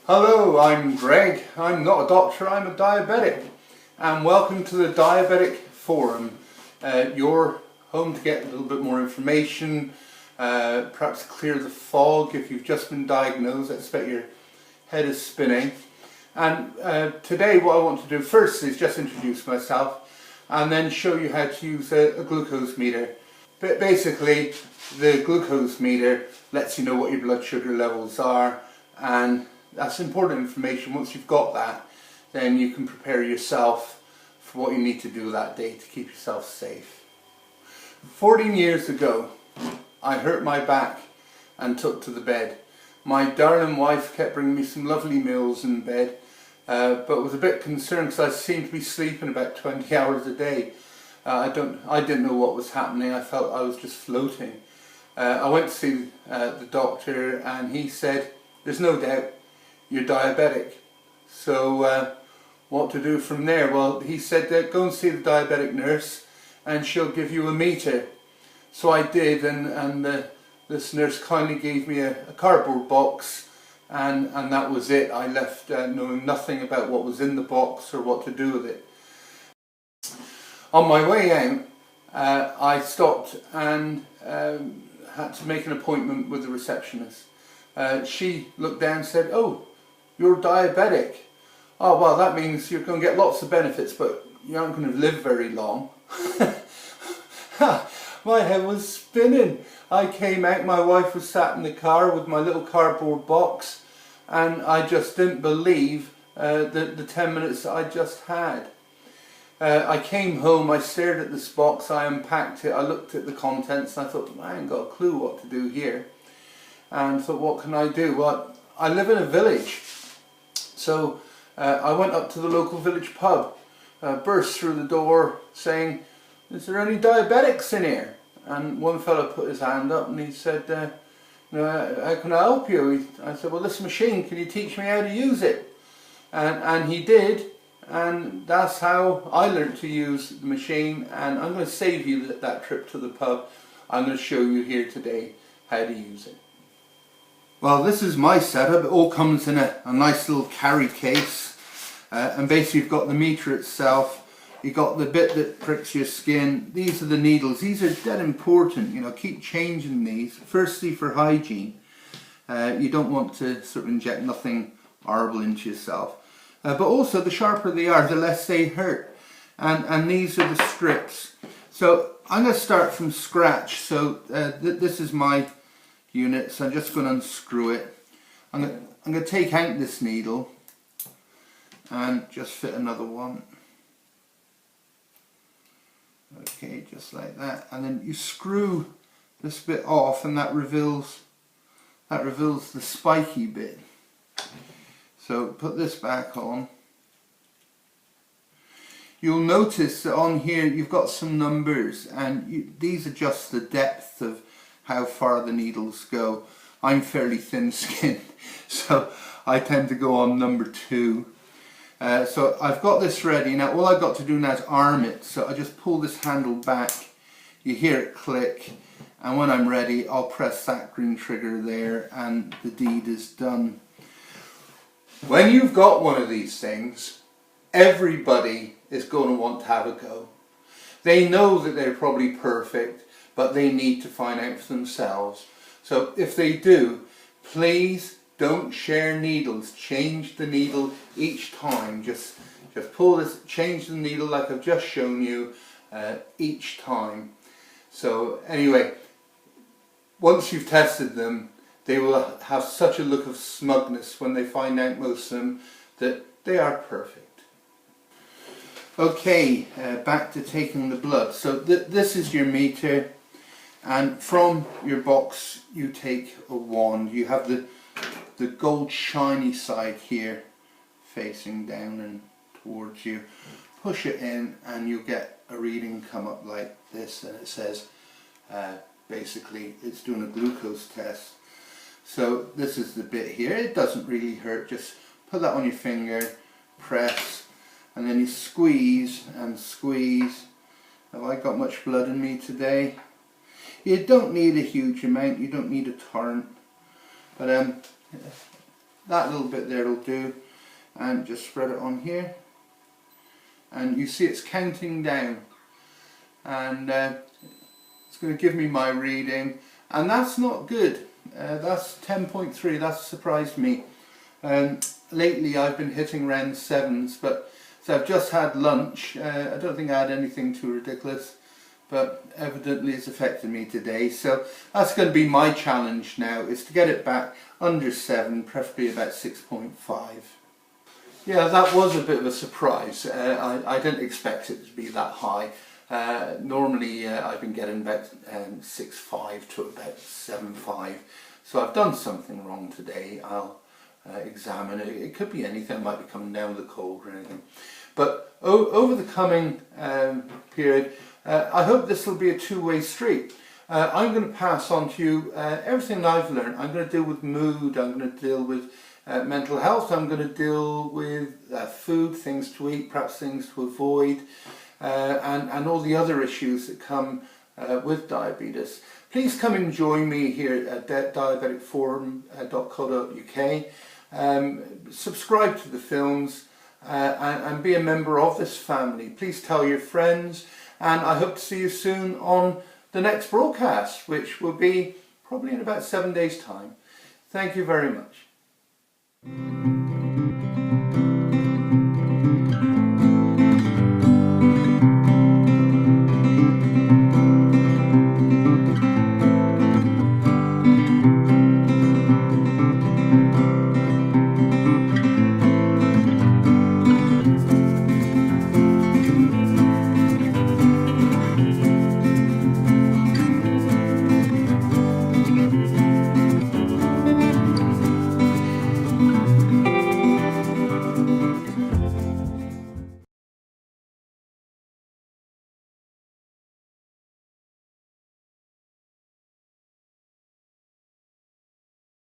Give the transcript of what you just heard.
Hello, I'm Greg. I'm not a doctor, I'm a diabetic. And welcome to the Diabetic Forum. Your home to get a little bit more information, perhaps clear the fog if you've just been diagnosed. I expect your head is spinning. And today what I want to do first is just introduce myself and then show you how to use a glucose meter. But basically, the glucose meter lets you know what your blood sugar levels are, and that's important information. Once you've got that, then you can prepare yourself for what you need to do that day to keep yourself safe. 14 years ago, I hurt my back and took to the bed. My darling wife kept bringing me some lovely meals in bed, but was a bit concerned because I seemed to be sleeping about 20 hours a day. I didn't know what was happening. I felt I was just floating. I went to see the doctor, and he said, "There's no doubt you're diabetic." So what to do from there? Well, he said that go and see the diabetic nurse and she'll give you a meter. So I did, and this nurse kindly gave me a cardboard box, and that was it. I left knowing nothing about what was in the box or what to do with it. On my way out, I stopped and had to make an appointment with the receptionist. She looked down and said, "Oh, you're diabetic. Oh, well, that means you're going to get lots of benefits, but you aren't going to live very long." My head was spinning. I came out, my wife was sat in the car with my little cardboard box, and I just didn't believe the 10 minutes that I just had. I came home, I stared at this box, I unpacked it, I looked at the contents, and I thought, I ain't got a clue what to do here. And thought, what can I do? Well, I live in a village, so I went up to the local village pub, burst through the door saying, "Is there any diabetics in here?" And one fellow put his hand up and he said, "How can I help you?" I said, "Well, this machine, can you teach me how to use it?" And he did, and that's how I learned to use the machine. And I'm going to save you that trip to the pub. I'm going to show you here today how to use it. Well, this is my setup. It all comes in a nice little carry case, and basically you've got the meter itself, you've got the bit that pricks your skin. These are the needles. These are dead important, keep changing these. Firstly, for hygiene, you don't want to sort of inject nothing horrible into yourself, but also the sharper they are, the less they hurt. And these are the strips. So I'm going to start from scratch. So this is my unit, so I'm just going to unscrew it. I'm going to take out this needle and just fit another one. Okay, just like that, and then you screw this bit off, and that reveals the spiky bit. So put this back on. You'll notice that on here you've got some numbers, and these adjust the depth of how far the needles go. I'm fairly thin-skinned, so I tend to go on number 2. So I've got this ready. Now all I've got to do now is arm it. So I just pull this handle back, you hear it click, and when I'm ready I'll press that green trigger there, and the deed is done. When you've got one of these things, everybody is going to want to have a go. They know that they're probably perfect, but they need to find out for themselves. So if they do, please don't share needles. Change the needle each time. Just pull this, change the needle like I've just shown you each time. So anyway, once you've tested them, they will have such a look of smugness when they find out, most of them, that they are perfect. Okay, back to taking the blood. So this is your meter, and from your box you take a wand. You have the gold shiny side here facing down and towards you. Push it in and you'll get a reading come up like this, and it says basically it's doing a glucose test. So this is the bit here. It doesn't really hurt. Just put that on your finger, press, and then you squeeze and squeeze. Have I got much blood in me today? You don't need a huge amount, you don't need a torrent, but that little bit there will do, and just spread it on here, and you see it's counting down, and it's going to give me my reading, and that's not good. That's 10.3. That's surprised me. Lately I've been hitting around 7s, but so I've just had lunch. I don't think I had anything too ridiculous, but evidently it's affected me today. So that's going to be my challenge now, is to get it back under 7, preferably about 6.5. Yeah, that was a bit of a surprise. I didn't expect it to be that high. Normally I've been getting about 6.5 to about 7.5. So I've done something wrong today. I'll examine it. It could be anything. It might be coming down with the cold or anything. But over the coming period, I hope this will be a two-way street. I'm going to pass on to you everything I've learned. I'm going to deal with mood, I'm going to deal with mental health, I'm going to deal with food, things to eat, perhaps things to avoid, and all the other issues that come with diabetes. Please come and join me here at diabeticforum.co.uk. Subscribe to the films and be a member of this family. Please tell your friends, and I hope to see you soon on the next broadcast, which will be probably in about 7 days' time. Thank you very much.